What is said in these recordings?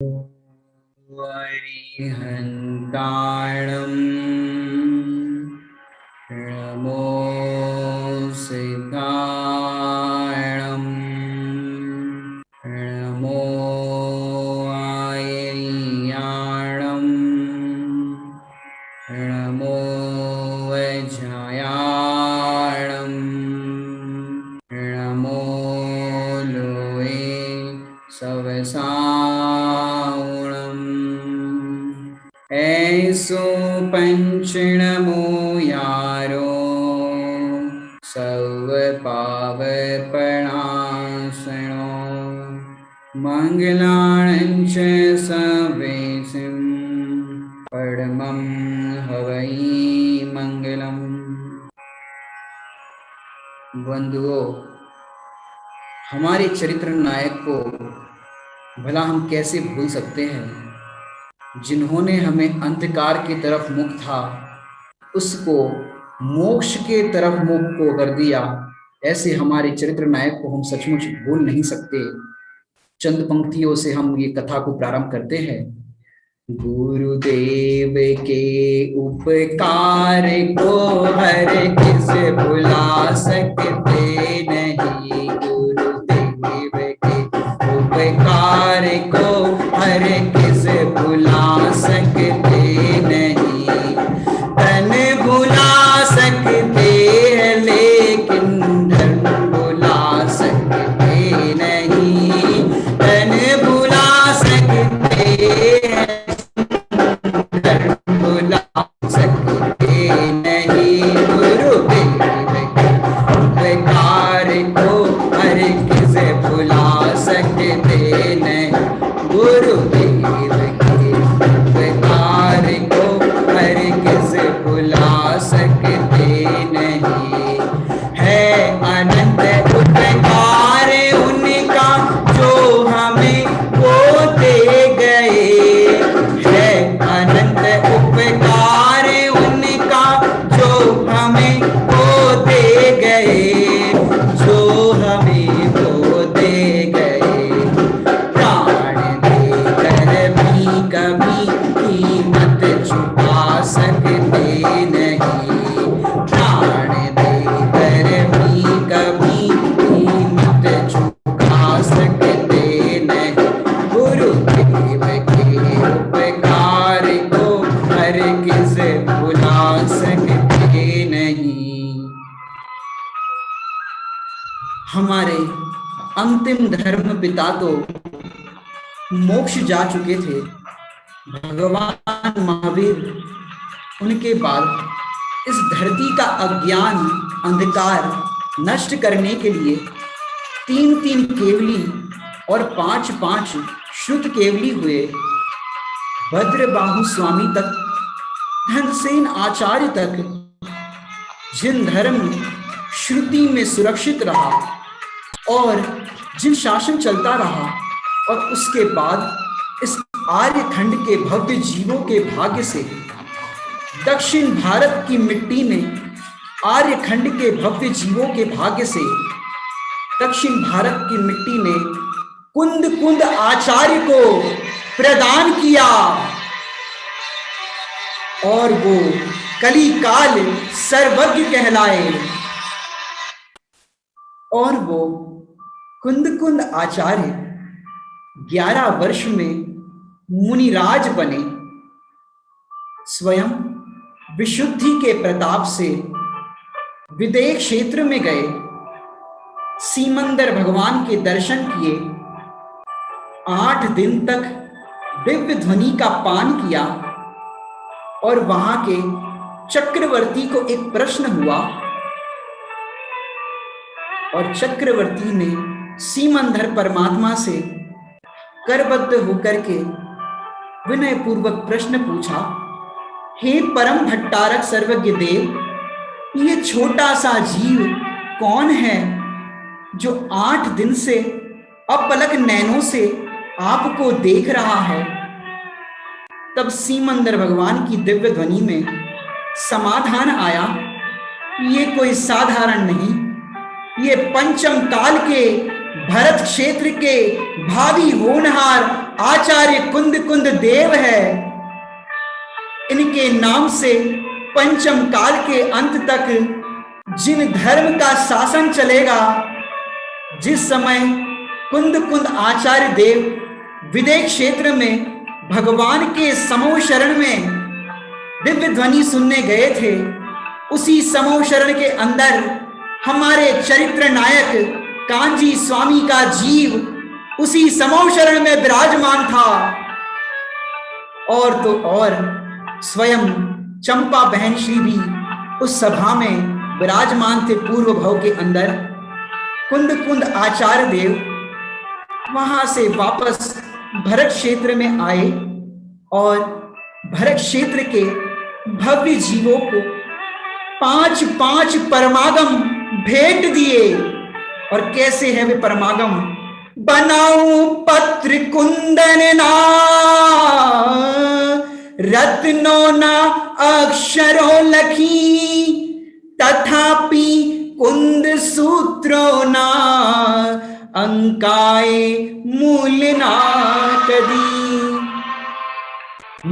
वरिहन्ताणं नमोऽसिकाणं नमो आयर्याणं नमो वज्रायाणं नमो लोये सवसावणम् ऐसो पंचनमो यारो सर्व पाप प्रणाशनो मंगलांच सर्वेशं परमं हवै मंगलम। बंधुओं, हमारे चरित्र नायक को भला हम कैसे भूल सकते हैं, जिन्होंने हमें अंधकार की तरफ मुख था उसको मोक्ष के तरफ मुख को कर दिया। ऐसे हमारे चरित्र नायक को हम सचमुच भूल नहीं सकते। चंद पंक्तियों से हम ये कथा को प्रारंभ करते हैं। गुरुदेव के उपकार को हर किस भुला सकते नहीं, गुरुदेव के उपकार को हर किस भुला सकते नहीं। तन भुला सकते हैं लेकिन धन भुला सकते नहीं। तन भुला सकते हैं, भुला सकते नहीं। गुरुदेव के उपकार को हर किस भुला सकते नहीं, गुरुदेव के उपकार को हर किस भुला सकते नहीं। है अनंत उपकार उनका जो हमें वो दे गए, है अनंत उपकार उनका जो हमें वो दे गए, जो हमें वो दे गए। प्राण देकर भी कभी कीमत चुका सकते नहीं, प्राण देकर भी कभी कीमत चुका सकते नहीं। गुरुदेव के उपकार को हर किस भुला सकते नहीं। हमारे अंतिम धर्म पिता तो मोक्ष जा चुके थे, भगवान महावीर उनके बाद इस धरती का अज्ञान अंधकार नष्ट करने के लिए 3-3 केवली और 5-5 श्रुत केवली हुए। भद्रबाहु स्वामी तक, धनसेन आचार्य तक, जिन धर्म श्रुति में सुरक्षित रहा और जिन शासन चलता रहा, और उसके बाद इस आर्यखंड के भव्य जीवों के भाग्य से दक्षिण भारत की मिट्टी ने, आर्यखंड के भव्य जीवों के भाग्य से दक्षिण भारत की मिट्टी ने कुंद कुंद आचार्य को प्रदान किया, और वो कलिकाल सर्वज्ञ कहलाए। और वो कुंद कुंद आचार्य 11 वर्ष में मुनिराज बने। स्वयं विशुद्धि के प्रताप से विदेह क्षेत्र में गए, सीमंदर भगवान के दर्शन किए, 8 दिन तक दिव्य ध्वनि का पान किया, और वहां के चक्रवर्ती को एक प्रश्न हुआ, और चक्रवर्ती ने सीमंदर परमात्मा से करबद्ध होकर के विनय पूर्वक प्रश्न पूछा, हे परम भट्टारक सर्वज्ञ देव, ये छोटा सा जीव कौन है जो 8 दिन से अपलक नैनों से आपको देख रहा है? तब सीमंदर भगवान की दिव्य ध्वनि में समाधान आया, ये कोई साधारण नहीं, ये पंचम काल के भरत क्षेत्र के भावी होनहार आचार्य कुंद कुंद देव है। इनके नाम से पंचम काल के अंत तक जिन धर्म का शासन चलेगा, जिस समय कुंद कुंद आचार्य देव विदेह क्षेत्र में भगवान के समूह शरण में दिव्य ध्वनि सुनने गए थे, उसी समूह शरण के अंदर हमारे चरित्र नायक कांजी स्वामी का जीव उसी समूह शरण में विराजमान था। और तो और स्वयं चंपा बहन श्री भी उस सभा में विराजमान थे। पूर्व भव के अंदर कुंद कुंद आचार्य देव वहां से वापस भरत क्षेत्र में आए और भरत क्षेत्र के भव्य जीवों को 5-5 परमागम भेंट दिए। और कैसे है वे परमागम? बनाऊं पत्र कुंदन ना, रत्नों ना अक्षरों लखी, तथापि कुंद सूत्रों ना, अंकाए मूल ना कदी।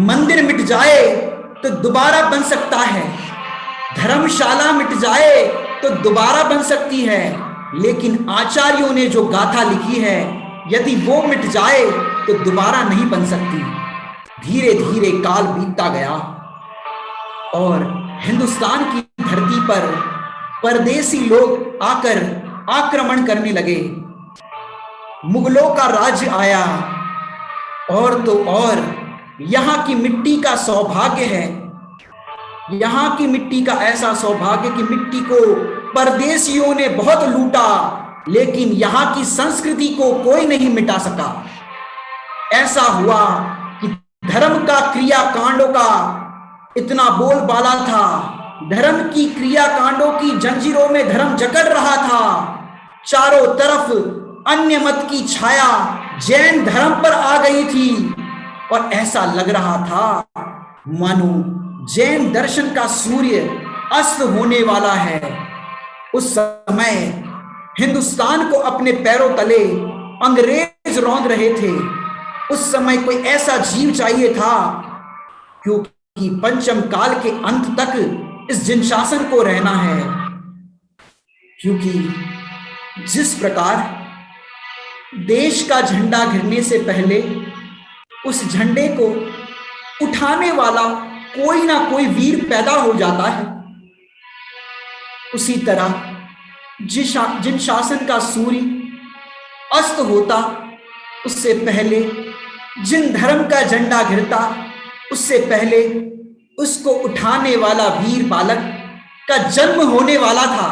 मंदिर मिट जाए तो दोबारा बन सकता है, धर्मशाला मिट जाए तो दोबारा बन सकती है, लेकिन आचार्यों ने जो गाथा लिखी है यदि वो मिट जाए तो दोबारा नहीं बन सकती। धीरे धीरे काल बीतता गया और हिंदुस्तान की धरती पर परदेसी लोग आकर आक्रमण करने लगे। मुगलों का राज्य आया और तो और यहां की मिट्टी का सौभाग्य है, यहां की मिट्टी का ऐसा सौभाग्य कि मिट्टी को परदेशियों ने बहुत लूटा, लेकिन यहां की संस्कृति को कोई नहीं मिटा सका। ऐसा हुआ कि धर्म का क्रियाकांडों का इतना बोलबाला था, धर्म की क्रियाकांडों की जंजीरों में धर्म जकड़ रहा था। चारों तरफ अन्य मत की छाया जैन धर्म पर आ गई थी और ऐसा लग रहा था मानो जैन दर्शन का सूर्य अस्त होने वाला है। उस समय हिंदुस्तान को अपने पैरों तले अंग्रेज रौंद रहे थे। उस समय कोई ऐसा जीव चाहिए था, क्योंकि पंचम काल के अंत तक इस जिन शासन को रहना है। क्योंकि जिस प्रकार देश का झंडा गिरने से पहले उस झंडे को उठाने वाला कोई ना कोई वीर पैदा हो जाता है, उसी तरह जिन शासन का सूर्य अस्त होता उससे पहले, जिन धर्म का झंडा गिरता उससे पहले उसको उठाने वाला वीर बालक का जन्म होने वाला था।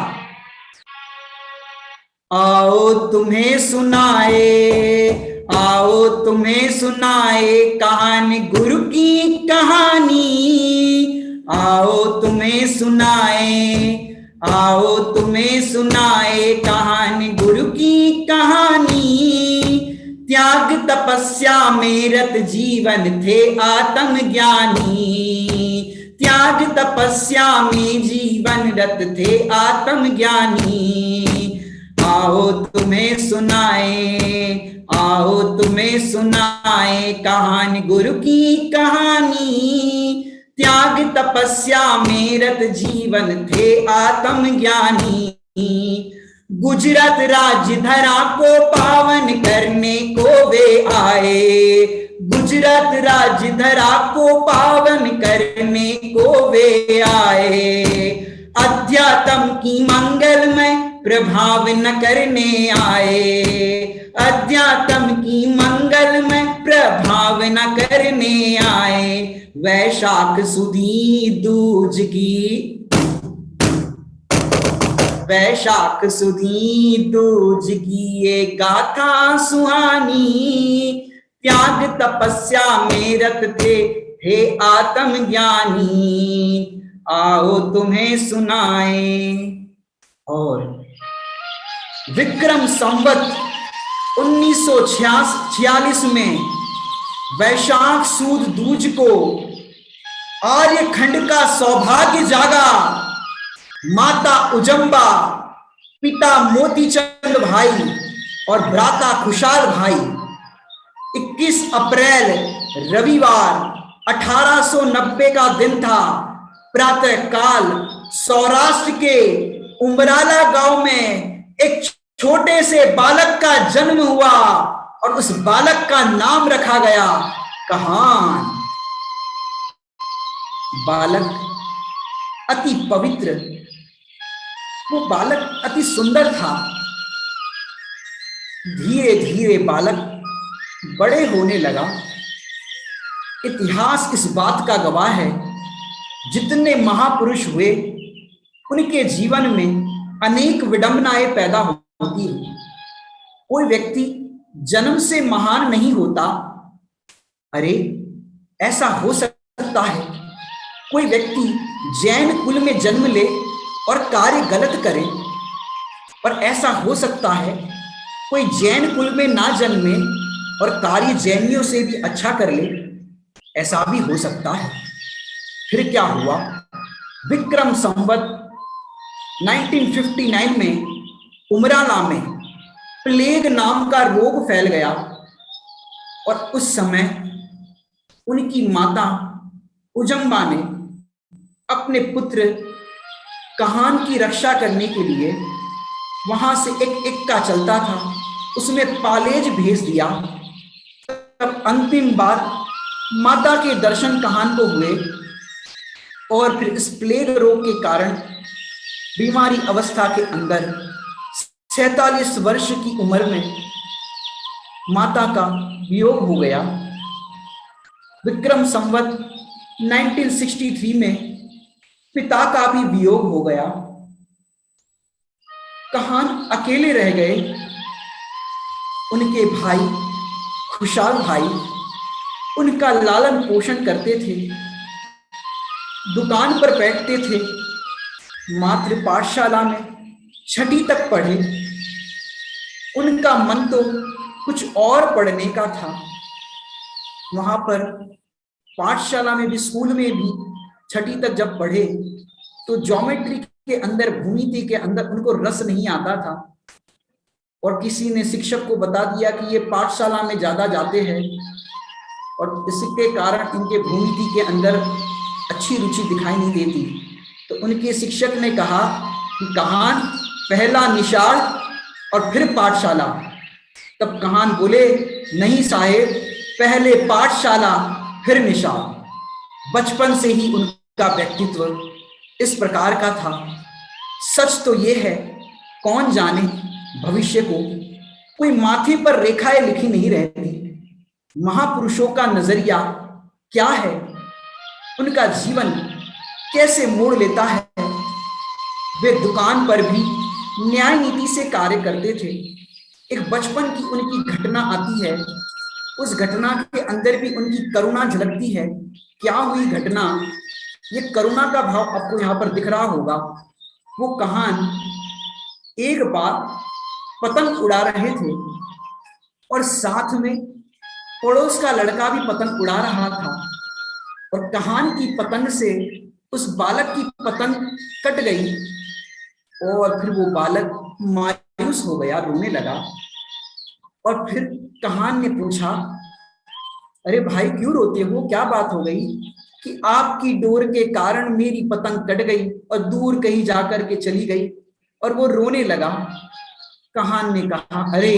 आओ तुम्हें सुनाए, आओ तुम्हें सुनाए कहानी गुरु की कहानी, आओ तुम्हें सुनाए, आओ तुम्हें सुनाए कहानी गुरु की कहानी। त्याग तपस्या में रत जीवन थे आत्मज्ञानी, त्याग तपस्या में जीवन रत थे आत्मज्ञानी। आओ तुम्हें सुनाए, आओ तुम्हें सुनाए कहानी गुरु की कहानी। त्याग तपस्या में रत जीवन थे आत्मज्ञानी। गुजरात राज्य धरा को पावन करने को वे आए, गुजरात राज्य धरा को पावन करने को वे आए। अध्यात्म की मंगलमय प्रभाव न करने आए, अध्यात्म की मंगलमय प्रभाव न करने आए। वैशाख सुदी दूज की, वैशाख सुदी दूज की ये गाथा सुहानी। त्याग तपस्या में रत थे आत्मज्ञानी। आओ तुम्हें सुनाए। और विक्रम संवत 1946 में वैशाख सुद दूज को आर्यखंड का सौभाग्य जागा। माता उजम्बा, पिता मोतीचंद भाई और भ्राता खुशहाल भाई 21 अप्रैल रविवार 1890 का दिन था। प्रातः काल सौराष्ट्र के उमराला गांव में एक छोटे से बालक का जन्म हुआ और उस बालक का नाम रखा गया कहान। बालक अति पवित्र, वो बालक अति सुंदर था। धीरे धीरे बालक बड़े होने लगा। इतिहास इस बात का गवाह है, जितने महापुरुष हुए उनके जीवन में अनेक विडंबनाएं पैदा होती हैं। कोई व्यक्ति जन्म से महान नहीं होता। अरे ऐसा हो सकता है कोई व्यक्ति जैन कुल में जन्म ले और कार्य गलत करे, और ऐसा हो सकता है कोई जैन कुल में ना जन्मे और कार्य जैनियों से भी अच्छा कर ले। ऐसा भी हो सकता है। फिर क्या हुआ? विक्रम संवत 1959 में उमराला में प्लेग नाम का रोग फैल गया और उस समय उनकी माता उजम्बा ने अपने पुत्र कहान की रक्षा करने के लिए वहां से एक इक्का चलता था, उसमें पालेज भेज दिया। तब अंतिम बार माता के दर्शन कहान को हुए और फिर इस प्लेग रोग के कारण बीमारी अवस्था के अंदर 47 वर्ष की उम्र में माता का वियोग हो गया। विक्रम संवत 1963 में पिता का भी वियोग हो गया। कहान अकेले रह गए। उनके भाई खुशहाल भाई उनका लालन पोषण करते थे, दुकान पर बैठते थे, मातृ पाठशाला में 6ठी तक पढ़े। उनका मन तो कुछ और पढ़ने का था। वहां पर पाठशाला में भी, स्कूल में भी 6ठी तक जब पढ़े तो ज्योमेट्री के अंदर, भूमिति के अंदर उनको रस नहीं आता था, और किसी ने शिक्षक को बता दिया कि ये पाठशाला में ज्यादा जाते हैं और इसके कारण इनके भूमिति के अंदर अच्छी रुचि दिखाई नहीं देती। तो उनके शिक्षक ने कहा कि कहान पहला निशाल और फिर पाठशाला। तब कहान बोले, नहीं साहेब, पहले पाठशाला फिर निशाल। बचपन से ही उनका व्यक्तित्व इस प्रकार का था। सच तो यह है, कौन जाने भविष्य को, कोई माथे पर रेखाएं लिखी नहीं रहती। महापुरुषों का नजरिया क्या है, उनका जीवन कैसे मोड़ लेता है। वे दुकान पर भी न्याय नीति से कार्य करते थे। एक बचपन की उनकी घटना आती है, उस घटना के अंदर भी उनकी करुणा झलकती है। क्या हुई घटना? ये करुणा का भाव आपको यहाँ पर दिख रहा होगा। वो कहान एक बार पतंग उड़ा रहे थे और साथ में पड़ोस का लड़का भी पतंग उड़ा रहा था, और कहान की पतंग से उस बालक की पतंग कट गई और फिर वो बालक मायूस हो गया, रोने लगा। और फिर कहान ने पूछा, अरे भाई क्यों रोते हो, क्या बात हो गई कि आपकी डोर के कारण मेरी पतंग कट गई और दूर कहीं जाकर के चली गई? और वो रोने लगा। कहान ने कहा, अरे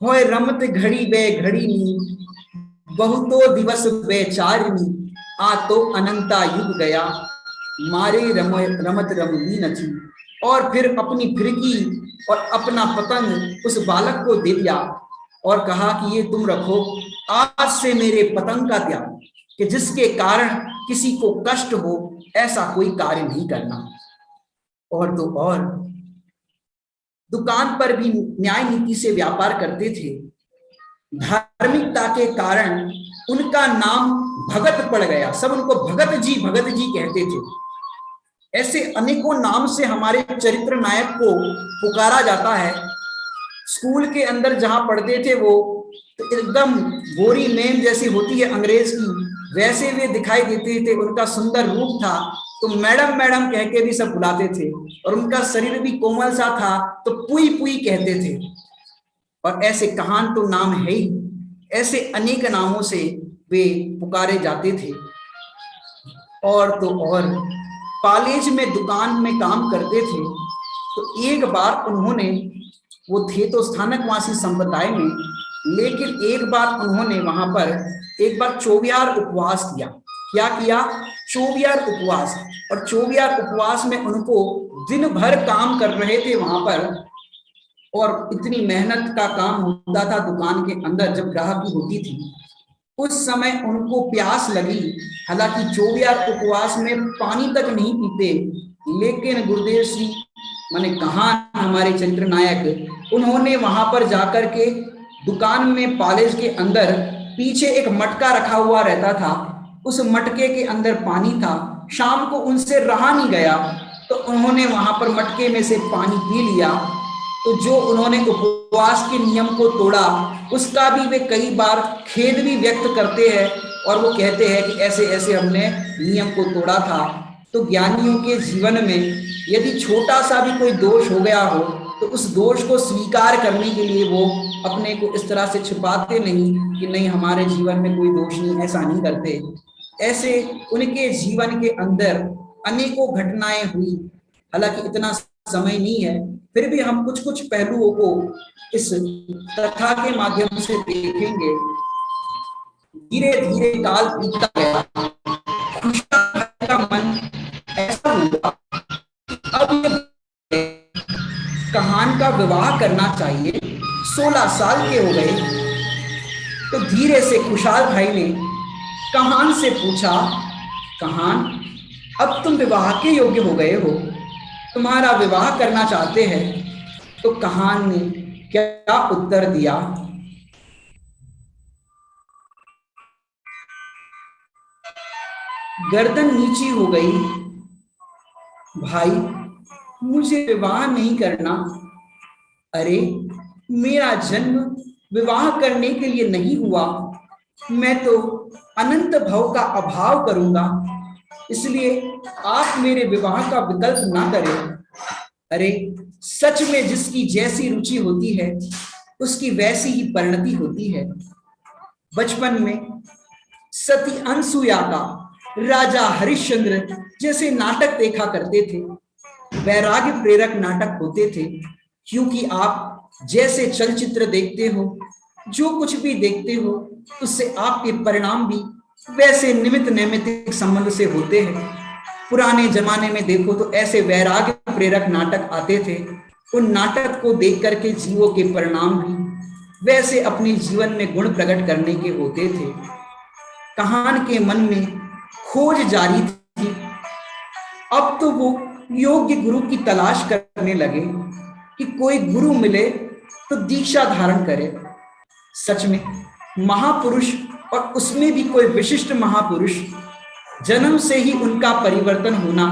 होय रमत घड़ी बे घड़ी नी, बहुतो दिवस बेचारिनी, आ तो अनंता युग गया, मारे रमत रमनी न थी। और फिर अपनी फिरकी और अपना पतंग उस बालक को दे दिया और कहा कि ये तुम रखो, आज से मेरे पतंग का त्याग, कि जिसके कारण किसी को कष्ट हो ऐसा कोई कार्य नहीं करना। और तो और दुकान पर भी न्याय नीति से व्यापार करते थे। धार्मिकता के कारण उनका नाम भगत पड़ गया। सब उनको भगत जी कहते थे। ऐसे अनेकों नाम से हमारे चरित्र नायक को पुकारा जाता है। स्कूल के अंदर जहां पढ़ते थे वो तो एकदम गोरी मेम जैसी होती है अंग्रेज की, वैसे वे दिखाई देते थे। उनका सुंदर रूप था, तो मैडम मैडम कह के भी सब बुलाते थे, और उनका शरीर भी कोमल सा था तो पुई पुई कहते थे। और ऐसे कहान तो नाम है ही, ऐसे अनेक नामों से वे पुकारे जाते थे। और तो और कॉलेज में दुकान में काम करते थे। तो एक बार उन्होंने, वो थे तो स्थानकवासी संप्रदाय में, लेकिन एक बार उन्होंने वहां पर एक बार चौबियार उपवास किया। क्या किया? चौबियार उपवास। और चौबियार उपवास में उनको दिन भर काम कर रहे थे वहां पर, और इतनी मेहनत का काम होता था दुकान के अंदर जब ग्राहकी होती थी। उस समय उनको प्यास लगी, हालांकि 24 उपवास में पानी तक नहीं पीते, लेकिन गुरुदेव श्री माने कहान हमारे चरित्र नायक, उन्होंने वहां पर जाकर के दुकान में कॉलेज के अंदर पीछे एक मटका रखा हुआ रहता था, उस मटके के अंदर पानी था। शाम को उनसे रहा नहीं गया तो उन्होंने वहां पर मटके में से पानी पी लिया। तो जो उन्होंने उपवास के नियम को तोड़ा, उसका भी वे कई बार खेद भी व्यक्त करते हैं, और वो कहते हैं कि ऐसे ऐसे हमने नियम को तोड़ा था। तो ज्ञानियों के जीवन में यदि छोटा सा भी कोई दोष हो गया हो तो उस दोष को स्वीकार करने के लिए वो अपने को इस तरह से छिपाते नहीं कि नहीं हमारे जीवन में कोई दोष नहीं, ऐसा नहीं करते। ऐसे उनके जीवन के अंदर अनेकों घटनाएं हुई। हालांकि इतना समय नहीं है, फिर भी हम कुछ कुछ पहलुओं को इस कथा के माध्यम से देखेंगे। धीरे धीरे काल बीतता गया, का मन ऐसा हुआ अब कहान का विवाह करना चाहिए। 16 साल के हो गए। तो धीरे से खुशहाल भाई ने कहान से पूछा, कहान अब तुम विवाह के योग्य हो गए हो, तुम्हारा विवाह करना चाहते हैं। तो कहान ने क्या उत्तर दिया? गर्दन नीची हो गई, भाई मुझे विवाह नहीं करना। अरे मेरा जन्म विवाह करने के लिए नहीं हुआ, मैं तो अनंत भव का अभाव करूंगा, इसलिए आप मेरे विवाह का विकल्प ना करें। अरे सच में जिसकी जैसी रुचि होती है उसकी वैसी ही परिणति होती है। बचपन में सती अनसुया का राजा हरिश्चंद्र जैसे नाटक देखा करते थे, वैराग्य प्रेरक नाटक होते थे, क्योंकि आप जैसे चलचित्र देखते हो, जो कुछ भी देखते हो, उससे आपके परिणाम भी वैसे निमित्त नैमित्तिक संबंध से होते हैं। पुराने जमाने में देखो तो ऐसे वैराग्य प्रेरक नाटक आते थे, उन नाटक को देख करके जीवों के परिणाम भी वैसे अपने जीवन में गुण प्रकट करने के होते थे। कहान के मन में खोज जारी थी। अब तो वो योग्य गुरु की तलाश करने लगे कि कोई गुरु मिले तो दीक्षा धारण करे। सच में महापुरुष, और उसमें भी कोई विशिष्ट महापुरुष, जन्म से ही उनका परिवर्तन होना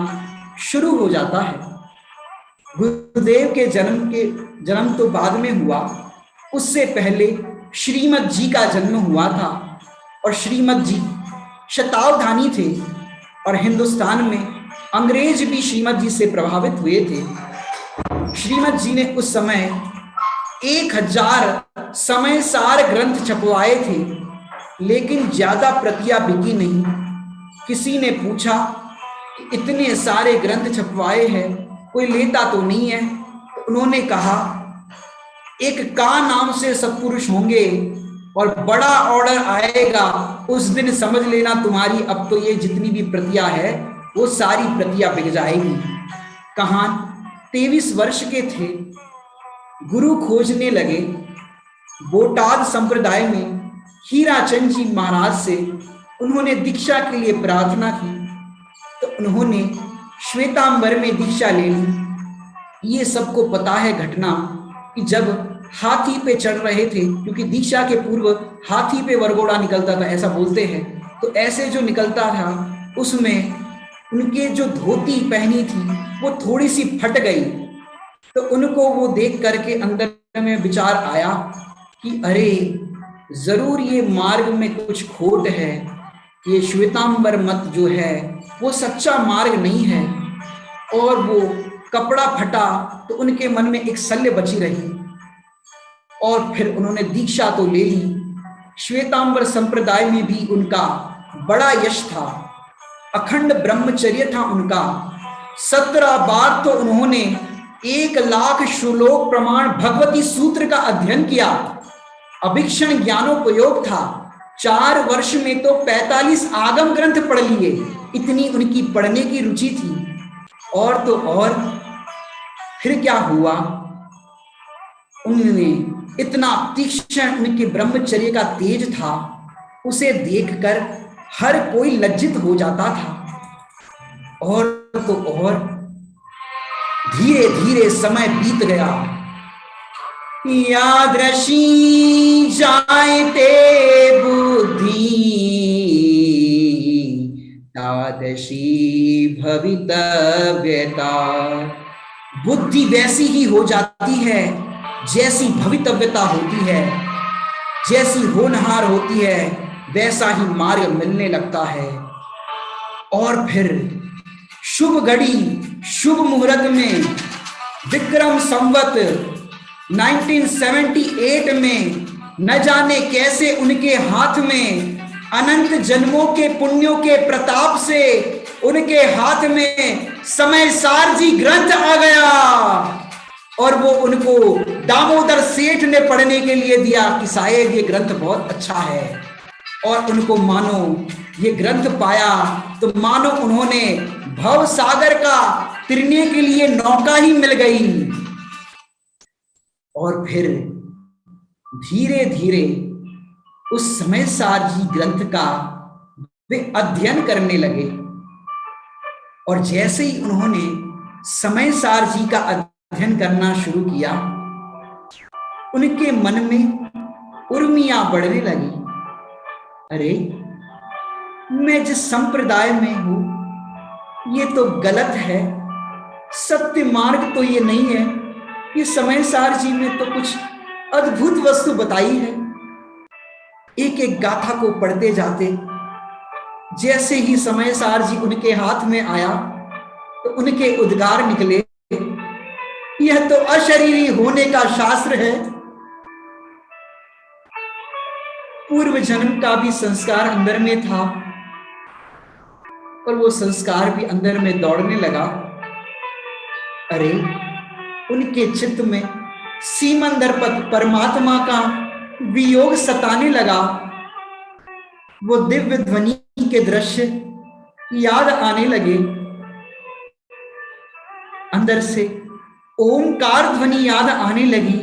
शुरू हो जाता है। गुरुदेव के जन्म तो बाद में हुआ, उससे पहले श्रीमद जी का जन्म हुआ था, और श्रीमद जी शतावधानी थे, और हिंदुस्तान में अंग्रेज भी श्रीमद जी से प्रभावित हुए थे। श्रीमद जी ने उस समय 1000 समय सार ग्रंथ छपवाए थे, लेकिन ज्यादा प्रतियां बिकी नहीं। किसी ने पूछा कि इतने सारे ग्रंथ छपवाए हैं, कोई लेता तो नहीं है? उन्होंने कहा, एक का नाम से सत्पुरुष होंगे और बड़ा ऑर्डर आएगा, उस दिन समझ लेना तुम्हारी अब तो ये जितनी भी प्रतियां है वो सारी प्रतियां बिक जाएगी। कहान 23 वर्ष के थे, गुरु खोजने लगे। बोटाद संप्रदाय में हीराचंद जी महाराज से उन्होंने दीक्षा के लिए प्रार्थना की, तो उन्होंने श्वेतांबर में दीक्षा ले ली। ये सबको पता है घटना कि जब हाथी पे चढ़ रहे थे, क्योंकि दीक्षा के पूर्व हाथी पे वरघोड़ा निकलता था ऐसा बोलते हैं, तो ऐसे जो निकलता था उसमें उनके जो धोती पहनी थी वो थोड़ी सी फट गई। तो उनको वो देख करके अंदर में विचार आया कि अरे जरूर ये मार्ग में कुछ खोट है, ये श्वेतांबर मत जो है वो सच्चा मार्ग नहीं है। और वो कपड़ा फटा तो उनके मन में एक शल्य बची रही, और फिर उन्होंने दीक्षा तो ले ली। श्वेतांबर संप्रदाय में भी उनका बड़ा यश था, अखंड ब्रह्मचर्य था उनका। 17 बार तो उन्होंने 1,00,000 श्लोक प्रमाण भगवती सूत्र का अध्ययन किया। अभीक्षण ज्ञानोपयोग था। 4 वर्ष में तो 45 आगम ग्रंथ पढ़ लिए, इतनी उनकी पढ़ने की रुचि थी। और तो और फिर क्या हुआ, उन्होंने इतना तीक्ष्ण उनके ब्रह्मचर्य का तेज था, उसे देखकर हर कोई लज्जित हो जाता था। और तो और धीरे धीरे समय बीत गया। यादृशी जायते बुद्धि तादृशी भवितव्यता। बुद्धि वैसी ही हो जाती है जैसी भवितव्यता होती है, जैसी होनहार होती है वैसा ही मार्ग मिलने लगता है। और फिर शुभ घड़ी शुभ मुहूर्त में विक्रम संवत 1978 में न जाने कैसे उनके हाथ में अनंत जन्मों के पुण्यों के प्रताप से उनके हाथ में समय सार जी ग्रंथ आ गया, और वो उनको दामोदर सेठ ने पढ़ने के लिए दिया कि शायद ये ग्रंथ बहुत अच्छा है। और उनको मानो ये ग्रंथ पाया तो मानो उन्होंने भव सागर का तिरने के लिए नौका ही मिल गई। और फिर धीरे धीरे उस समय सार जी ग्रंथ का वे अध्ययन करने लगे। और जैसे ही उन्होंने समय सार जी का अध्ययन करना शुरू किया, उनके मन में उर्मियां बढ़ने लगी। अरे, मैं जिस संप्रदाय में हूं ये तो गलत है, सत्य मार्ग तो ये नहीं है। ये समय सार जी में तो कुछ अद्भुत वस्तु बताई है। एक एक गाथा को पढ़ते जाते, जैसे ही समय सार जी उनके हाथ में आया तो उनके उद्गार निकले, यह तो अशरीरी होने का शास्त्र है। पूर्व जन्म का भी संस्कार अंदर में था और वो संस्कार भी अंदर में दौड़ने लगा। अरे, उनके चित्त में सीमंदर पर परमात्मा का वियोग सताने लगा। वो दिव्य ध्वनि के दृश्य याद आने लगे। अंदर से ओमकार ध्वनि याद आने लगी।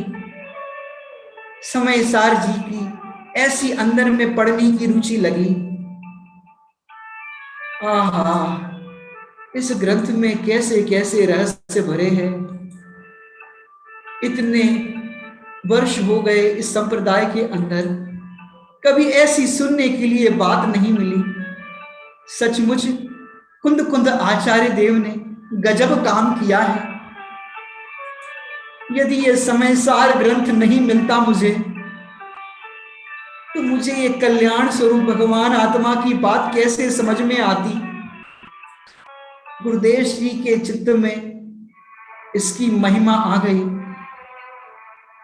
समय सार जी की ऐसी अंदर में पढ़ने की रुचि लगी। आहा, इस ग्रंथ में कैसे कैसे रहस्य भरे हैं। इतने वर्ष हो गए इस संप्रदाय के अंदर, कभी ऐसी सुनने के लिए बात नहीं मिली। सचमुच कुंद कुंद आचार्य देव ने गजब काम किया है। यदि ये समय सार ग्रंथ नहीं मिलता मुझे, तो मुझे ये कल्याण स्वरूप भगवान आत्मा की बात कैसे समझ में आती। गुरुदेव श्री के चित्त में इसकी महिमा आ गई।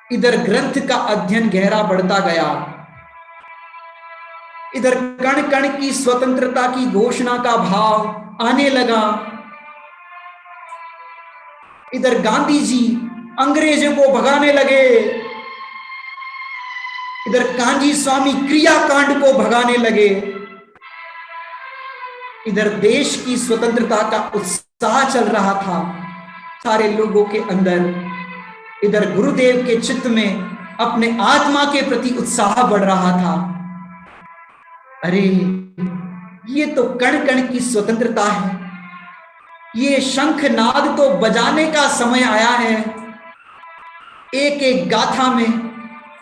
इधर ग्रंथ का अध्ययन गहरा बढ़ता गया, इधर कण कण की स्वतंत्रता की घोषणा का भाव आने लगा। इधर गांधी जी अंग्रेजों को भगाने लगे, इधर कांजी स्वामी क्रियाकांड को भगाने लगे। इधर देश की स्वतंत्रता का उत्साह चल रहा था सारे लोगों के अंदर। इधर गुरुदेव के चित्त में अपने आत्मा के प्रति उत्साह बढ़ रहा था। अरे, ये तो कण कण की स्वतंत्रता है। ये शंखनाद तो बजाने का समय आया है। एक एक गाथा में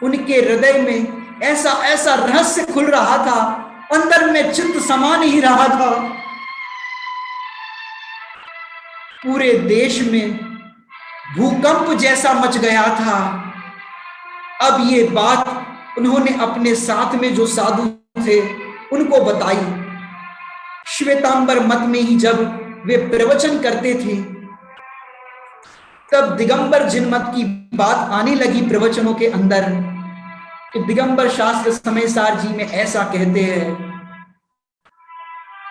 उनके हृदय में ऐसा ऐसा रहस्य खुल रहा था, अंदर में चित्त समा नहीं रहा था। पूरे देश में भूकंप जैसा मच गया था। अब ये बात उन्होंने अपने साथ में जो साधु थे उनको बताई। श्वेतांबर मत में ही जब वे प्रवचन करते थे, तब दिगंबर जिन मत की बात आने लगी प्रवचनों के अंदर, कि दिगंबर शास्त्र समयसार जी में ऐसा कहते हैं,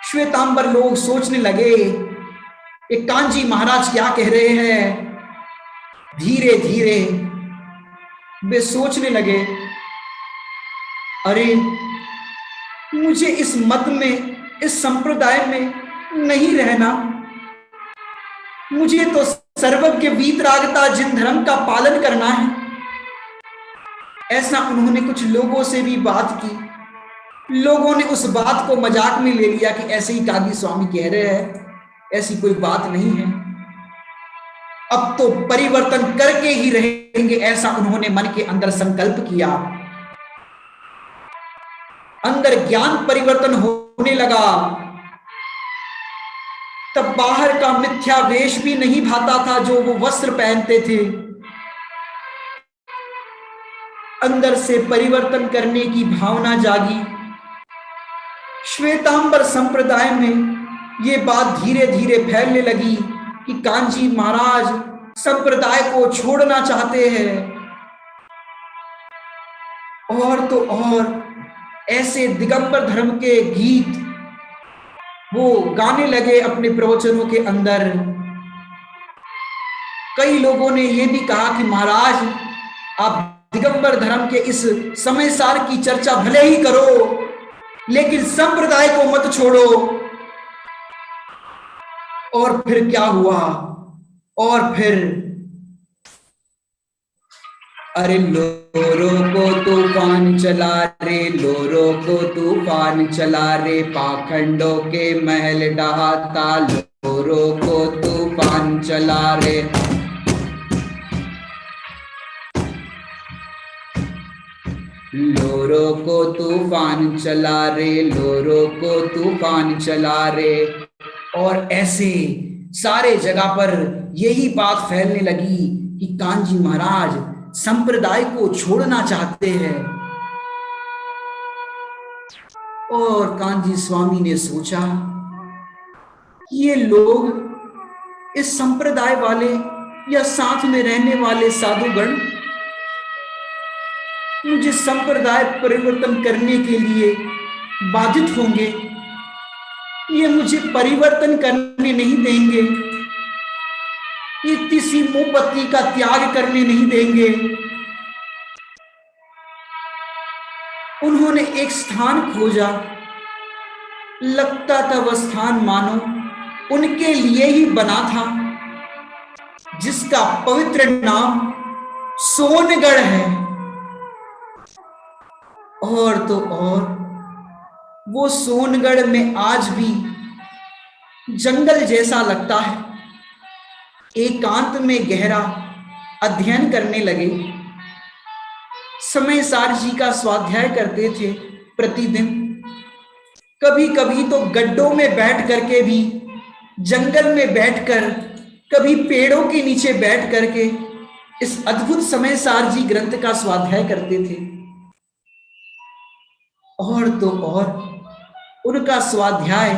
श्वेतांबर लोग सोचने लगे कि कांजी महाराज क्या कह रहे हैं। धीरे धीरे वे सोचने लगे, अरे मुझे इस मत में, इस संप्रदाय में नहीं रहना, मुझे तो सर्वज्ञ वीतरागता जिन धर्म का पालन करना है। ऐसा उन्होंने कुछ लोगों से भी बात की। लोगों ने उस बात को मजाक में ले लिया कि ऐसे ही काजी स्वामी कह रहे हैं, ऐसी कोई बात नहीं है, अब तो परिवर्तन करके ही रहेंगे, ऐसा उन्होंने मन के अंदर संकल्प किया। अंदर ज्ञान परिवर्तन होने लगा। तब बाहर का मिथ्या वेश भी नहीं भाता था जो वो वस्त्र पहनते थे। अंदर से परिवर्तन करने की भावना जागी। श्वेतांबर संप्रदाय में ये बात धीरे धीरे फैलने लगी कि कांजी महाराज संप्रदाय को छोड़ना चाहते हैं। और तो और ऐसे दिगंबर धर्म के गीत वो गाने लगे अपने प्रवचनों के अंदर। कई लोगों ने यह भी कहा कि महाराज आप दिगंबर धर्म के इस समयसार की चर्चा भले ही करो, लेकिन संप्रदाय को मत छोड़ो। और फिर क्या हुआ? और फिर अरे लोरो को तूफान चला रे, लोरो को तूफान चला रे, पाखंडों के महल डहाता, लोरो को तूफान चला रे। लोरो को तूफान चला रे, लोरो को तूफान चला रे। और ऐसे सारे जगह पर यही बात फैलने लगी कि कांजी महाराज संप्रदाय को छोड़ना चाहते हैं। और कांजी स्वामी ने सोचा, ये लोग, इस संप्रदाय वाले या साथ में रहने वाले साधुगण मुझे संप्रदाय परिवर्तन करने के लिए बाधित होंगे, ये मुझे परिवर्तन करने नहीं देंगे, ये किसी मुंह पत्ती का त्याग करने नहीं देंगे। उन्होंने एक स्थान खोजा, लगता था वह स्थान मानो उनके लिए ही बना था, जिसका पवित्र नाम सोनगढ़ है। और तो और वो सोनगढ़ में आज भी जंगल जैसा लगता है। एकांत में गहरा अध्ययन करने लगे। समयसार जी का स्वाध्याय करते थे प्रतिदिन। कभी कभी तो गड्ढों में बैठ करके भी, जंगल में बैठकर, कभी पेड़ों के नीचे बैठ करके इस अद्भुत समयसार जी ग्रंथ का स्वाध्याय करते थे। और तो और उनका स्वाध्याय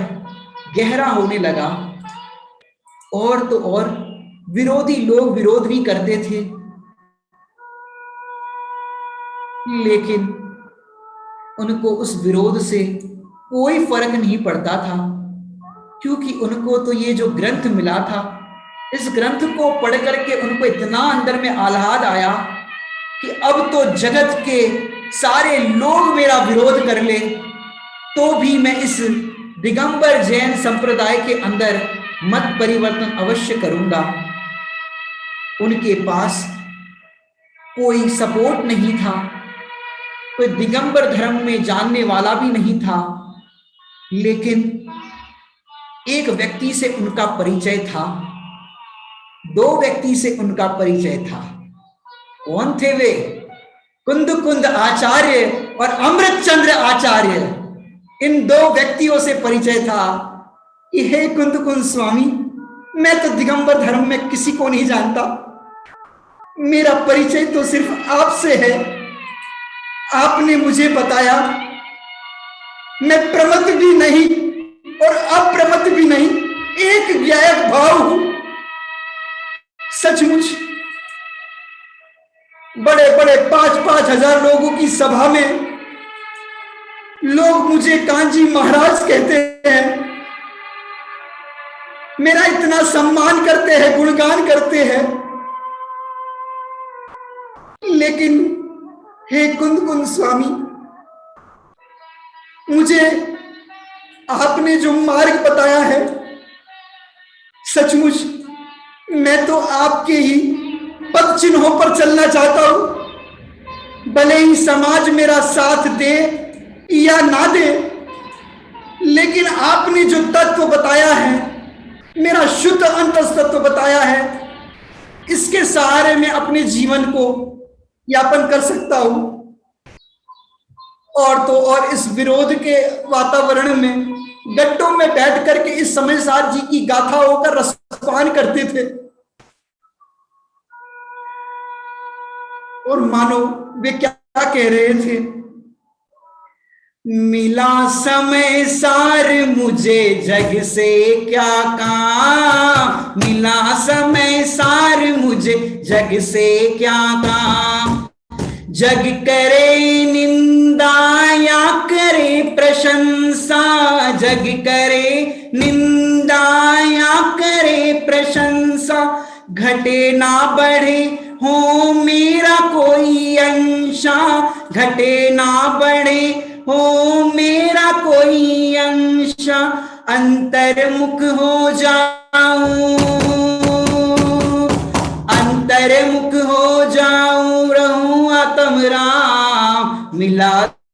गहरा होने लगा। और तो और विरोधी लोग विरोध भी करते थे, लेकिन उनको उस विरोध से कोई फर्क नहीं पड़ता था, क्योंकि उनको तो ये जो ग्रंथ मिला था, इस ग्रंथ को पढ़ करके उनको इतना अंदर में आह्लाद आया कि अब तो जगत के सारे लोग मेरा विरोध कर ले तो भी मैं इस दिगंबर जैन संप्रदाय के अंदर मत परिवर्तन अवश्य करूंगा। उनके पास कोई सपोर्ट नहीं था, कोई दिगंबर धर्म में जानने वाला भी नहीं था, लेकिन एक व्यक्ति से उनका परिचय था, दो व्यक्ति से उनका परिचय था। कौन थे वे? कुंद आचार्य और अमृतचंद्र आचार्य। इन दो व्यक्तियों से परिचय था कि हे कुंद स्वामी, मैं तो दिगंबर धर्म में किसी को नहीं जानता, मेरा परिचय तो सिर्फ आपसे है। आपने मुझे बताया, मैं प्रमत्त भी नहीं और अप्रमत्त भी नहीं, एक ज्ञायक भाव हूं। सचमुच बड़े बड़े 5-5 हजार लोगों की सभा में लोग मुझे कांजी महाराज कहते हैं, मेरा इतना सम्मान करते हैं, गुणगान करते हैं, लेकिन हे कुंद कुंद स्वामी, मुझे आपने जो मार्ग बताया है, सचमुच मैं तो आपके ही पद चिन्हों पर चलना चाहता हूं। भले ही समाज मेरा साथ दे या ना दे, लेकिन आपने जो तत्व बताया है, मेरा शुद्ध अंतस तत्व बताया है, इसके सहारे मैं अपने जीवन को यापन कर सकता हूं। और तो और इस विरोध के वातावरण में गड्ढों में बैठ करके इस समयसार जी की गाथाओं का रसपान करते थे, और मानो वे क्या कह रहे थे, मिला समय सार मुझे जग से क्या काम, मिला समय सार मुझे जग से क्या काम, जग करे निंदा या करे प्रशंसा, जग करे निंदा या करे प्रशंसा, घटे ना बढ़े हो मेरा कोई अंशा, घटे ना बढ़े हो मेरा कोई अंशा, अंतर्मुख हो जाऊं, अंतर्मुख हो जाऊं, रहूं आत्म राम, मिला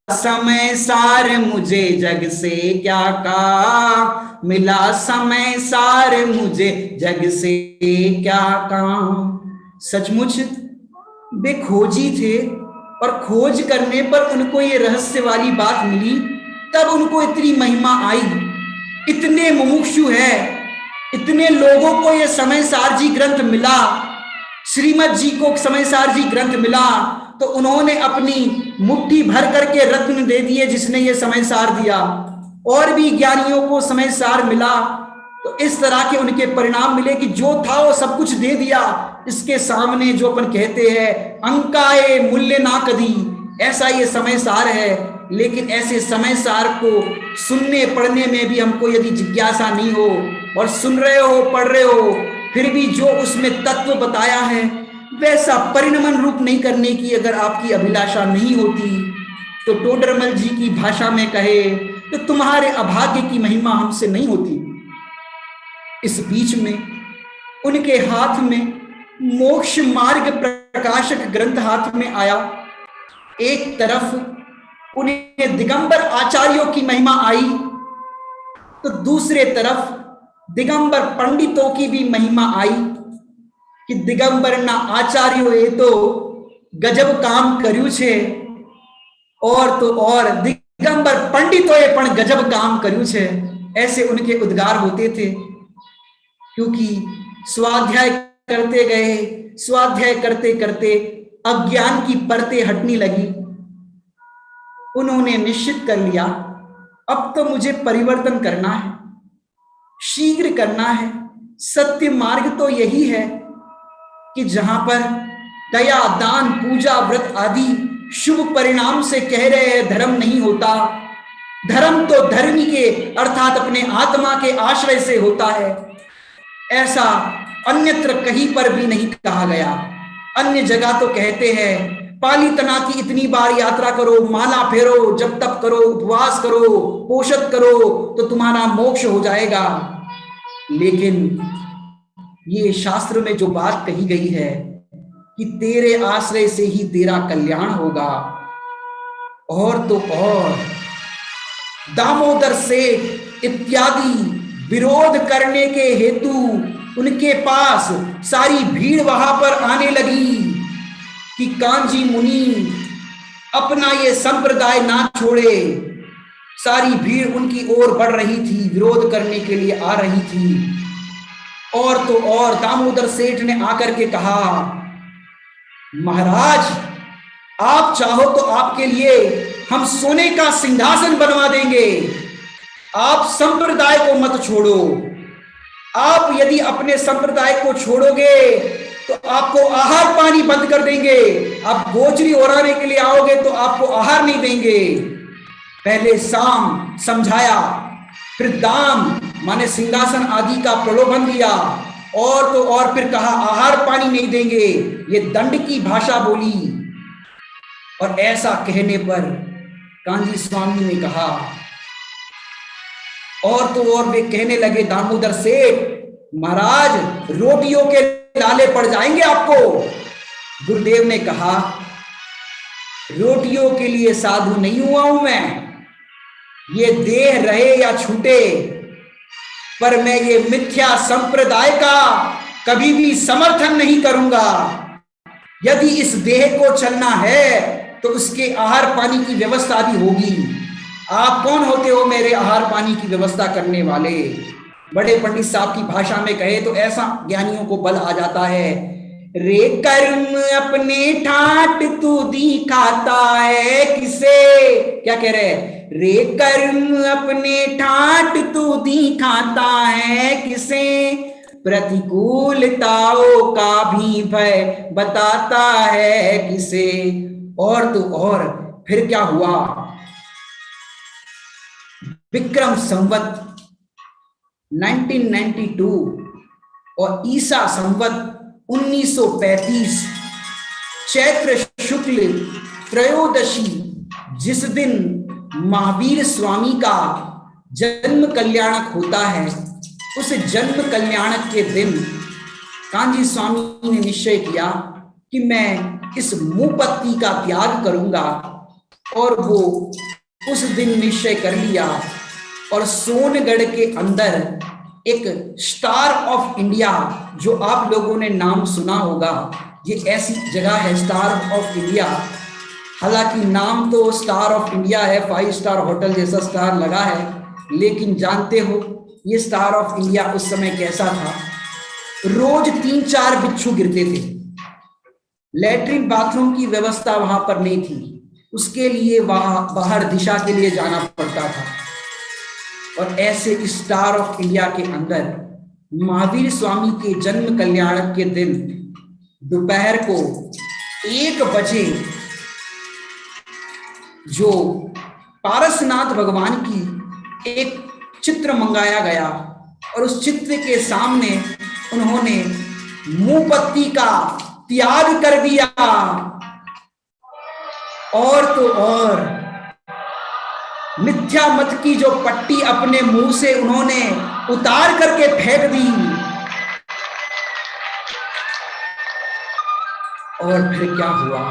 समय सार मुझे जग से क्या काम, मिला समय सार मुझे जग से क्या काम। सचमुच वे खोजी थे, और खोज करने पर उनको ये रहस्य वाली बात मिली, तब उनको इतनी महिमा आई। इतने मुमुक्षु है, इतने लोगों को ये समयसार जी ग्रंथ मिला, श्रीमद जी को समयसार जी ग्रंथ मिला, तो उन्होंने अपनी मुट्ठी भर करके रत्न दे दिए जिसने ये समयसार दिया। और भी ज्ञानियों को समयसार मिला, तो इस तरह के उनके परिणाम मिले कि जो था वो सब कुछ दे दिया। इसके सामने जो अपन कहते हैं अंकाए मूल्य ना कदी, ऐसा ये समयसार है। लेकिन ऐसे समयसार को सुनने पढ़ने में भी हमको यदि जिज्ञासा नहीं हो, और सुन रहे हो पढ़ रहे हो, फिर भी जो उसमें तत्व बताया है वैसा परिणमन रूप नहीं करने की अगर आपकी अभिलाषा नहीं होती, तो टोडरमल जी की भाषा में कहे तो तुम्हारे अभाग्य की महिमा हमसे नहीं होती। इस बीच में उनके हाथ में मोक्ष मार्ग प्रकाशक ग्रंथ हाथ में आया। एक तरफ उन्हें दिगंबर आचार्यों की महिमा आई, तो दूसरे तरफ दिगंबर पंडितों की भी महिमा आई कि दिगंबर ना आचार्यो ये तो गजब काम कर्यु छे, और तो और दिगंबर पंडितों ये पण गजब काम कर्यु छे। ऐसे उनके उद्गार होते थे, क्योंकि स्वाध्याय करते गए, स्वाध्याय करते करते अज्ञान की परतें हटने लगी। उन्होंने निश्चित कर लिया अब तो मुझे परिवर्तन करना है, शीघ्र करना है। सत्य मार्ग तो यही है कि जहां पर दया दान पूजा व्रत आदि शुभ परिणाम से कह रहे हैं धर्म नहीं होता। धर्म तो धर्मी के अर्थात अपने आत्मा के आश्रय से होता है, ऐसा अन्यत्र कहीं पर भी नहीं कहा गया। अन्य जगह तो कहते हैं पाली तना की इतनी बार यात्रा करो, माला फेरो, जब तप करो, उपवास करो, पोषण करो तो तुम्हारा मोक्ष हो जाएगा। लेकिन ये शास्त्र में जो बात कही गई है कि तेरे आश्रय से ही तेरा कल्याण होगा, और तो और दामोदर सेठ इत्यादि विरोध करने के हेतु उनके पास सारी भीड़ वहां पर आने लगी कि कांजी मुनि अपना ये संप्रदाय ना छोड़े। सारी भीड़ उनकी ओर बढ़ रही थी, विरोध करने के लिए आ रही थी। और तो और दामोदर सेठ ने आकर के कहा, महाराज आप चाहो तो आपके लिए हम सोने का सिंहासन बनवा देंगे, आप संप्रदाय को मत छोड़ो। आप यदि अपने संप्रदाय को छोड़ोगे तो आपको आहार पानी बंद कर देंगे। आप गोचरी ओराने के लिए आओगे तो आपको आहार नहीं देंगे। पहले साम समझाया, फिर दाम माने सिंहासन आदि का प्रलोभन दिया, और तो और फिर कहा आहार पानी नहीं देंगे। ये दंड की भाषा बोली। और ऐसा कहने पर कांजी स्वामी ने कहा, और तो और वे कहने लगे, दामोदर सेठ महाराज रोटियों के लाले पड़ जाएंगे आपको। गुरुदेव ने कहा, रोटियों के लिए साधु नहीं हुआ हूं मैं। ये देह रहे या छूटे, पर मैं ये मिथ्या संप्रदाय का कभी भी समर्थन नहीं करूंगा। यदि इस देह को चलना है तो उसके आहार पानी की व्यवस्था भी होगी। आप कौन होते हो मेरे आहार पानी की व्यवस्था करने वाले? बड़े पंडित साहब की भाषा में कहे तो ऐसा ज्ञानियों को बल आ जाता है। रे कर्म अपने ठाट तू दिखाता है किसे, क्या कह रहे? रे कर्म अपने ठाट तू दिखाता है किसे, प्रतिकूलताओं का भी भय बताता है किसे। और तो और फिर क्या हुआ, विक्रम संवत 1992 और ईसा संवत 1935 चैत्र शुक्ल त्रयोदशी, जिस दिन महावीर स्वामी का जन्म कल्याणक होता है, उस जन्म कल्याणक के दिन कांजी स्वामी ने निश्चय किया कि मैं इस मुंहपत्ती का त्याग करूंगा। और वो उस दिन निश्चय कर लिया। और सोनगढ़ के अंदर एक स्टार ऑफ इंडिया, जो आप लोगों ने नाम सुना होगा, ये ऐसी जगह है स्टार ऑफ इंडिया। हालांकि नाम तो स्टार ऑफ इंडिया है, 5 स्टार होटल जैसा स्टार लगा है, लेकिन जानते हो ये स्टार ऑफ इंडिया उस समय कैसा था? रोज 3-4 बिच्छू गिरते थे। लैट्रिन बाथरूम की व्यवस्था वहां पर नहीं थी, उसके लिए वहां बाहर दिशा के लिए जाना पड़ता था। और ऐसे स्टार ऑफ इंडिया के अंदर महावीर स्वामी के जन्म कल्याणक के दिन दोपहर को 1 बजे जो पारसनाथ भगवान की एक चित्र मंगाया गया, और उस चित्र के सामने उन्होंने मुंहपत्ती का त्याग कर दिया। और तो और मिथ्या मत की जो पट्टी अपने मुंह से उन्होंने उतार करके फेंक दी। और फिर क्या हुआ,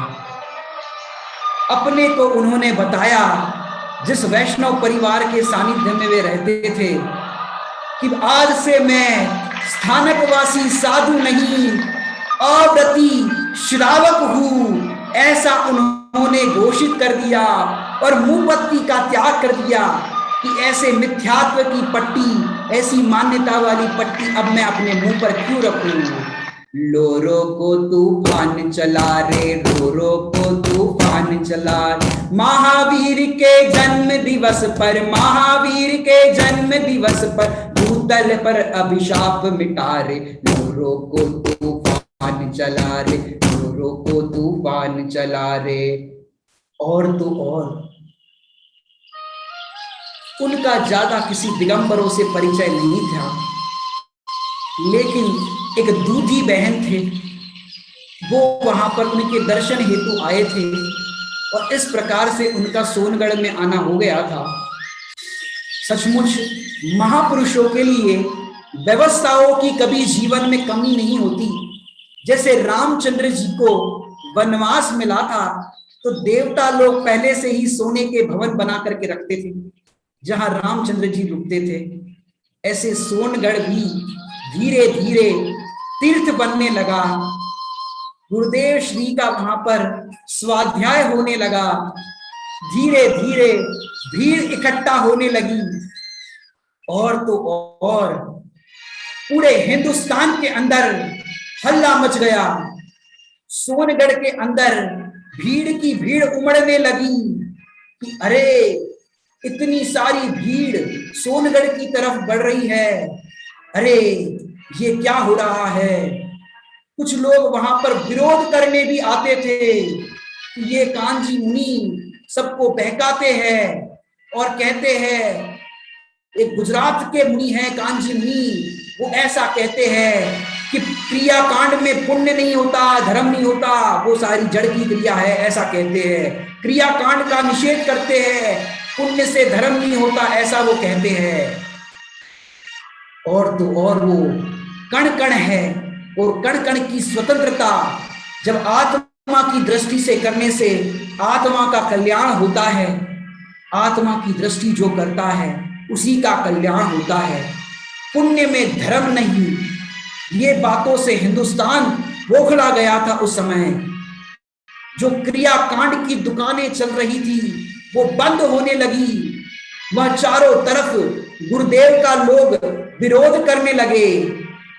अपने को उन्होंने बताया, जिस वैष्णव परिवार के सानिध्य में वे रहते थे, कि आज से मैं स्थानकवासी साधु नहीं, अव्रती श्रावक हूं, ऐसा उन्होंने घोषित कर दिया। और मुंहपत्ती का त्याग कर दिया कि ऐसे मिथ्यात्व की पट्टी, ऐसी मान्यता वाली पट्टी अब मैं अपने मुंह पर क्यों रखूं। लोरो को तूफान चला रे, लोरो को तूफान चला, महावीर के जन्म दिवस पर, महावीर के जन्म दिवस पर भूतल पर अभिशाप मिटा रे, लोरो को तूफान चला रे, लोरो को तूफान चला रे। और तो और उनका ज्यादा किसी दिगंबरों से परिचय नहीं था, लेकिन एक दूधी बहन थे, वो वहां पर उनके दर्शन हेतु आए थे, और इस प्रकार से उनका सोनगढ़ में आना हो गया था। सचमुच महापुरुषों के लिए व्यवस्थाओं की कभी जीवन में कमी नहीं होती। जैसे रामचंद्र जी को वनवास मिला था, तो देवता लोग पहले से ही सोने के भवन बना करके रखते थे जहां रामचंद्र जी रुकते थे। ऐसे सोनगढ़ भी धीरे धीरे तीर्थ बनने लगा। गुरुदेव श्री का वहां पर स्वाध्याय होने लगा। धीरे धीरे भीड़ इकट्ठा होने लगी, और तो और पूरे हिंदुस्तान के अंदर हल्ला मच गया। सोनगढ़ के अंदर भीड़ की भीड़ उमड़ने लगी कि अरे इतनी सारी भीड़ सोनगढ़ की तरफ बढ़ रही है। अरे ये क्या हो रहा है। कुछ लोग वहां पर विरोध करने भी आते थे। ये कांजी मुनि सबको बहकाते हैं और कहते हैं, एक गुजरात के मुनि हैं कांजी मुनि, वो ऐसा कहते हैं कि क्रिया कांड में पुण्य नहीं होता, धर्म नहीं होता, वो सारी जड़ की क्रिया है, ऐसा कहते हैं। क्रिया कांड का निषेध करते हैं, पुण्य से धर्म नहीं होता, ऐसा वो कहते हैं। और तो और वो कण कण है, और कण कण की स्वतंत्रता, जब आत्मा की दृष्टि से करने से आत्मा का कल्याण होता है। आत्मा की दृष्टि जो करता है उसी का कल्याण होता है, पुण्य में धर्म नहीं। ये बातों से हिंदुस्तान बौखला गया था उस समय। जो क्रिया कांड की दुकानें चल रही थी वो बंद होने लगी। वह चारों तरफ गुरुदेव का लोग विरोध करने लगे,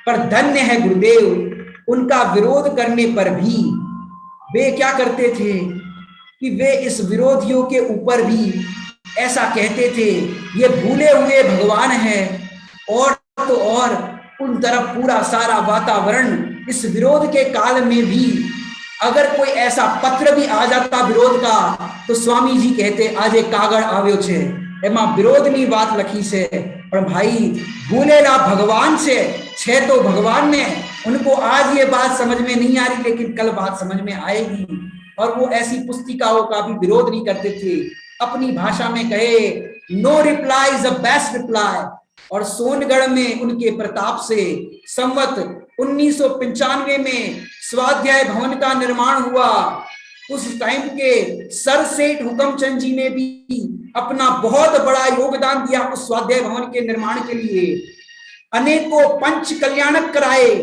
पर धन्य है गुरुदेव, उनका विरोध करने पर भी वे क्या करते थे कि वे इस विरोधियों के ऊपर भी ऐसा कहते थे, ये भूले हुए भगवान है। और तो और उन तरफ पूरा सारा वातावरण इस विरोध के काल में भी अगर कोई ऐसा पत्र भी आ जाता विरोध का, तो स्वामी जी कहते आज एक कागड़ आव्यो छे, एमा विरोधनी बात लखी से। पर भाई भूलेला भगवान से छे तो भगवान ने, उनको आज ये बात समझ में नहीं आ रही, लेकिन कल बात समझ में आएगी। और वो ऐसी पुस्तिकाओं का भी विरोध नहीं करते थे। अपनी भाषा में कहे, no reply is the best reply. और सोनगढ़ में उनके प्रताप से संवत 1995 में स्वाध्याय भवन का निर्माण हुआ। उस टाइम के सर सेठ हुकमचंद जी ने भी अपना बहुत बड़ा योगदान दिया उस स्वाध्याय भवन के निर्माण के लिए। अनेकों पंच कल्याणक कराए,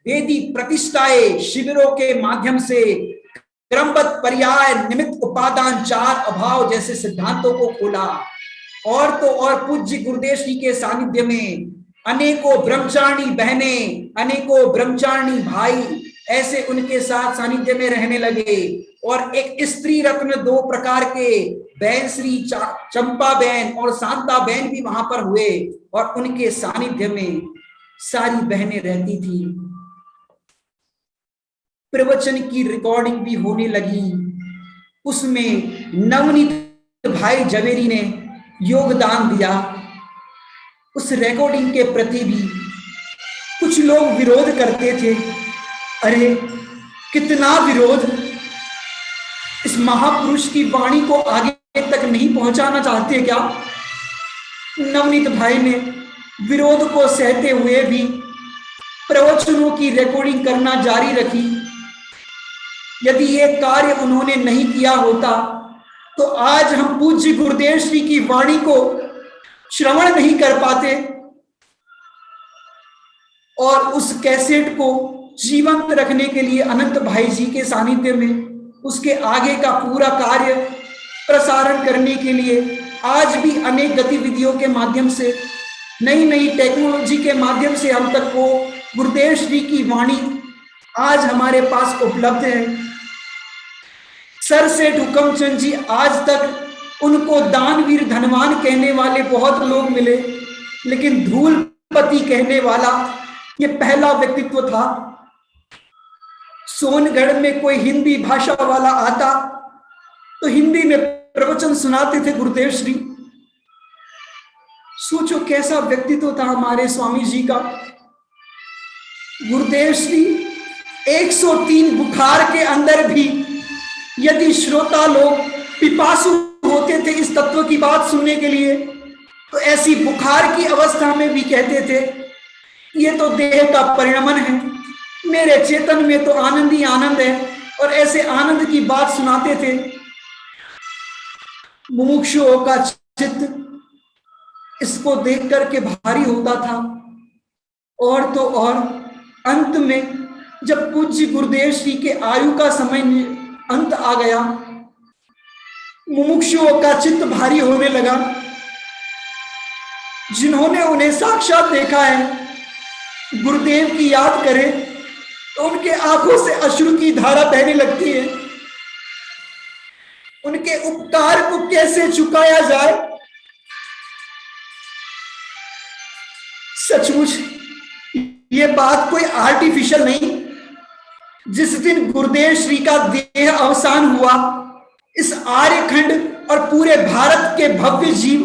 वेदी प्रतिष्ठाए, शिविरों के माध्यम से क्रमबद्ध पर्याय निमित्त उपादान चार अभाव जैसे सिद्धांतों को खोला। और तो और पूज्य गुरुदेव श्री के सानिध्य में अनेकों ब्रह्मचारिणी बहनें, अनेकों ब्रह्मचारिणी भाई ऐसे उनके साथ सानिध्य में रहने लगे। और एक स्त्री रत्न दो प्रकार के बहन श्री चंपा बहन और शांता बहन भी वहां पर हुए, और उनके सानिध्य में सारी बहनें रहती थी। प्रवचन की रिकॉर्डिंग भी होने लगी। उसमें नवनीत भाई जवेरी ने योगदान दिया। उस रिकॉर्डिंग के प्रति भी कुछ लोग विरोध करते थे। अरे कितना विरोध, इस महापुरुष की वाणी को आगे तक नहीं पहुंचाना चाहते क्या? नवनीत भाई ने विरोध को सहते हुए भी प्रवचनों की रिकॉर्डिंग करना जारी रखी। यदि ये कार्य उन्होंने नहीं किया होता तो आज हम पूज्य गुरुदेव श्री की वाणी को श्रवण नहीं कर पाते और उस कैसेट को जीवंत रखने के लिए अनंत भाई जी के सानिध्य में उसके आगे का पूरा कार्य प्रसारण करने के लिए आज भी अनेक गतिविधियों के माध्यम से, नई नई टेक्नोलॉजी के माध्यम से हम तक को गुरुदेव श्री की वाणी आज हमारे पास उपलब्ध है। सर सेठ हुकमचंद जी, आज तक उनको दानवीर धनवान कहने वाले बहुत लोग मिले, लेकिन धूलपति कहने वाला ये पहला व्यक्तित्व था। सोनगढ़ में कोई हिंदी भाषा वाला आता तो हिंदी में प्रवचन सुनाते थे गुरुदेव श्री। सोचो कैसा व्यक्तित्व था हमारे स्वामी जी का। गुरुदेव श्री 103 बुखार के अंदर भी यदि श्रोता लोग पिपासु होते थे इस तत्व की बात सुनने के लिए, तो ऐसी बुखार की अवस्था में भी कहते थे ये तो देह का परिणमन है, मेरे चेतन में तो आनंद ही आनंद है, और ऐसे आनंद की बात सुनाते थे। मुमुक्षुओं का चित्त इसको देख करके भारी होता था। और तो और अंत में जब पूज्य गुरुदेव श्री के आयु का समय अंत आ गया, मुमुक्षुओं का चित्त भारी होने लगा। जिन्होंने उन्हें साक्षात देखा है, गुरुदेव की याद करें तो उनके आंखों से अश्रु की धारा बहने लगती है। उनके उपकार को कैसे चुकाया जाए, सचमुच ये बात कोई आर्टिफिशियल नहीं। जिस दिन गुरुदेव श्री का देह अवसान हुआ, इस आर्यखंड और पूरे भारत के भव्य जीव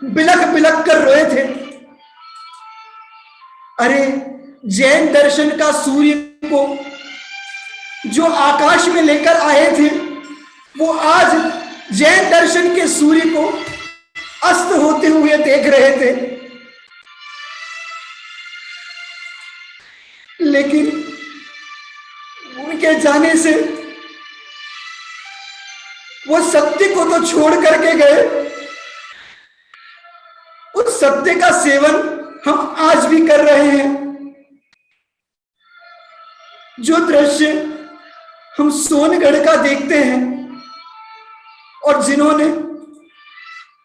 बिलख बिलख कर रोए थे। अरे, जैन दर्शन का सूर्य को जो आकाश में लेकर आए थे, वो आज जैन दर्शन के सूर्य को अस्त होते हुए देख रहे थे। लेकिन उनके जाने से वो सत्य को तो छोड़ करके गए। उस सत्य का सेवन हम आज भी कर रहे हैं। जो दृश्य हम सोनगढ़ का देखते हैं और जिन्होंने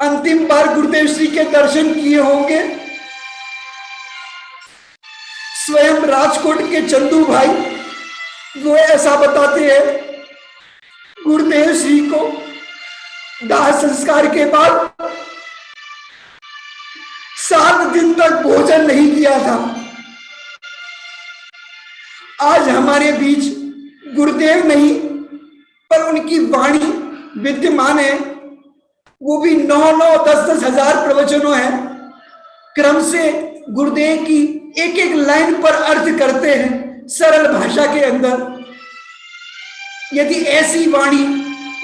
अंतिम बार गुरुदेव श्री के दर्शन किए होंगे, स्वयं राजकोट के चंदू भाई वो ऐसा बताते हैं, गुरुदेव श्री को दाह संस्कार के बाद 7 दिन तक भोजन नहीं किया था। आज हमारे बीच गुरुदेव नहीं, पर उनकी वाणी विद्यमान है। वो भी 9-9, 10-10 हजार प्रवचनों हैं। क्रम से गुरुदेव की एक एक लाइन पर अर्थ करते हैं सरल भाषा के अंदर। यदि ऐसी वाणी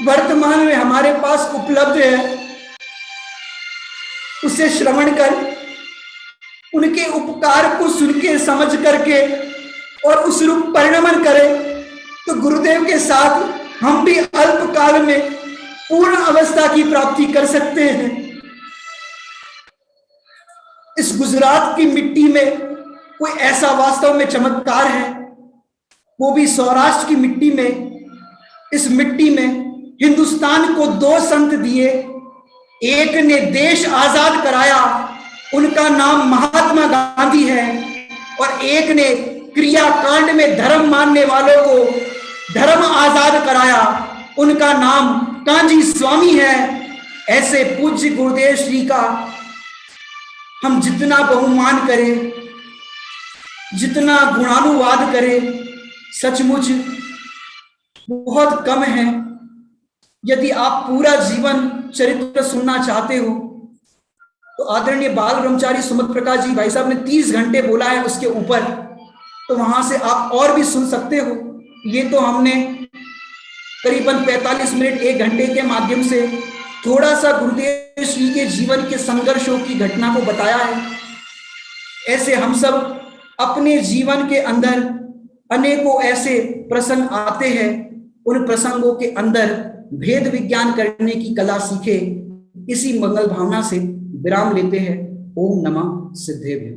वर्तमान में हमारे पास उपलब्ध है, उसे श्रवण कर उनके उपकार को सुन के समझ करके और उस रूप परिणमन करें, तो गुरुदेव के साथ हम भी अल्पकाल में पूर्ण अवस्था की प्राप्ति कर सकते हैं। इस गुजरात की मिट्टी में कोई ऐसा वास्तव में चमत्कार है, वो भी सौराष्ट्र की मिट्टी में। इस मिट्टी में हिंदुस्तान को 2 संत दिए। एक ने देश आजाद कराया, उनका नाम महात्मा गांधी है, और एक ने क्रियाकांड में धर्म मानने वालों को धर्म आजाद कराया, उनका नाम कांजी स्वामी है। ऐसे पूज्य गुरुदेव श्री का हम जितना बहुमान करें, जितना गुणानुवाद करें, सचमुच बहुत कम है। यदि आप पूरा जीवन चरित्र सुनना चाहते हो, तो आदरणीय बाल ब्रह्मचारी सुमत प्रकाश जी भाई साहब ने 30 घंटे बोला है उसके ऊपर, तो वहां से आप और भी सुन सकते हो। ये तो हमने करीबन 45 मिनट 1 घंटे के माध्यम से थोड़ा सा गुरुदेव श्री के जीवन के संघर्षों की घटना को बताया है। ऐसे हम सब अपने जीवन के अंदर अनेकों ऐसे प्रसंग आते हैं, उन प्रसंगों के अंदर भेद विज्ञान करने की कला सीखे। इसी मंगल भावना से विराम लेते हैं। ओम नमः सिद्धेभ्यो।